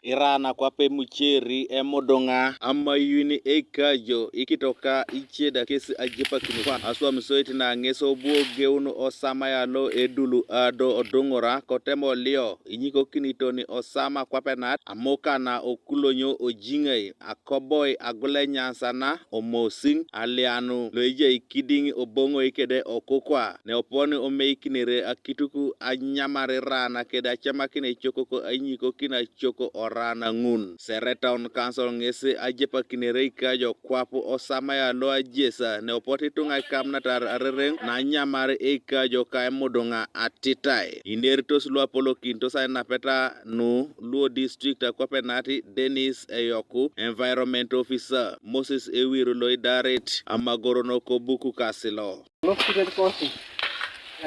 Irana kwape mucheri emodonga amayuni ekajo ikitoka icheda kesi ajipa kinukwa aswa msoiti na ngeso buo geunu Osama yalo edulu ado odongora kotemo lio inyiko kinitoni Osama kwapenat amoka na okulonyo ojingay akoboy agule nyansana omosing alianu loije ikiding obongo ikede okokwa ne oponi omeikinire akituku anyamare rana keda chamakine chokoko anyiko kina choko orana ngun Serere Town Council ngese ajepa kinereika jo kwapo Osama ya lo ajesa ne opoti tunga kamnatar arereng na nyamare eka jo kae modonga atitai inertos lo apolo kinto sa na peta nu luo district akwape nati Dennis Eyoku environment officer Moses Ewiru lo idaret amagoro no kobuku kasilo Located course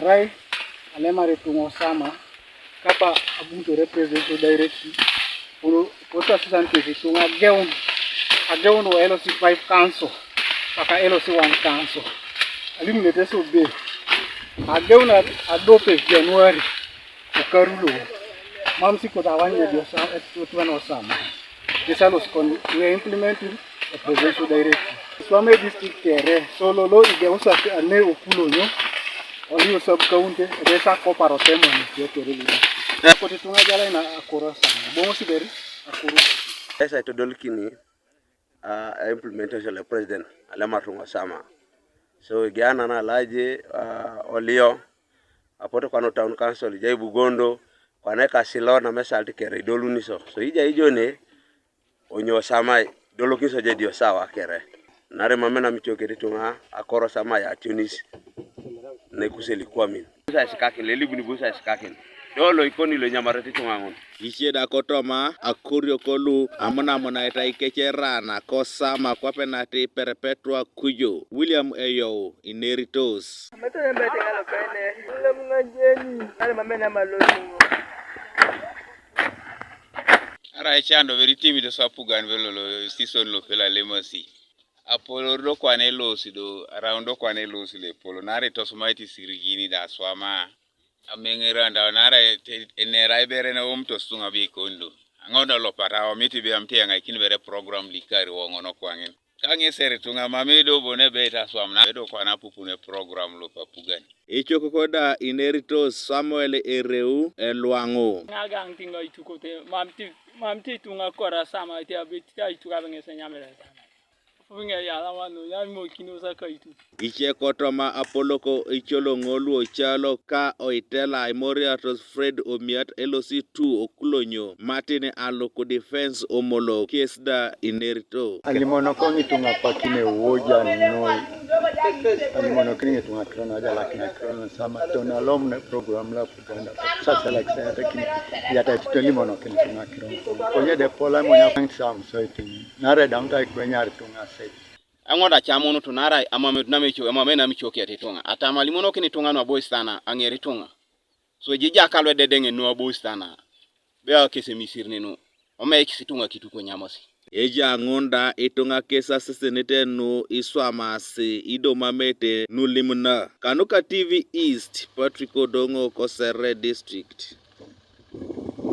Rai alemare tungo Osama kapa abuntu represent directly Kosa assistant tunga geun wa LOC 5 council paka LOC 1 council eliminate so be ageun adope January ukarulo mamsi ko tawanya dio sa tuan Osama desalos kon we implementing a presidential directive Swame district kere solo lo igeusa ane ukulonyo oli usab kaunte desa koparo temoni yotorili ko tunga jala na akoro sana bomo siberi akoro esa to dolkini implementation le president alama tunga Osama so giana na laje olio apoto kwano town council jai bugondo kwane kasilo na mesalti kere doluniso so ija ijone onyo Osama dolokiso je dio sawa kere nare mamena michoke tunga akoro Osama ya Tunis ne kuseli kwamin busa sikake le libuni busa sikake dolo ikoni lo nyamarati tunga ngon icheda kotoma akurio kolu amona mona ita ikecherana Osama kwape nati perpetua kujo William Eyo ineritos Ara echando veri timido sapugan velolo season lo pela lemasi apolo do kwane losi do around do kwane losi le polo nare to somaiti sirigini da swama amengera nda nare enera ibere na umto sunga bi kondo angoda lo para o miti be amti anga kin bere program likari wongono kwangen kange sere tunga mamedo bone beta swamna do kwana pupune program lo papugani ichoko koda ineritos Samuel Ereu elwango ngagang tinga itukote mamti tunga kora sama ite abiti ituka bengese nyamela funga ya lawano ya mo kinosa kaitu iche kotoma apoloko icholo ngolu chalo ka oitela imoriatos Fred Omiat LOC 2 okulonyo Martin aloko defense omolo kesda inerito alimono kongi tunga pakine woja noi alimono kini tunga krono aja lakini krono sama tona lomne program la puganda sasa like saya takini yata limono kini tunga krono konye de pola mo nya sam so itini nare damta kwenya tunga sai angoda chamono tunara amame tunamicho amame michoke atitunga atama limono kini tunga no boy sana angeri tunga so jija kalwe dedenge no boy sana bea kese misirne no ome kisitunga kituko nyamasi eja ngonda itunga kesa sesenete no iswamasi idomamete nulimna Kanuka TV East Patrick Odongo ko Serere district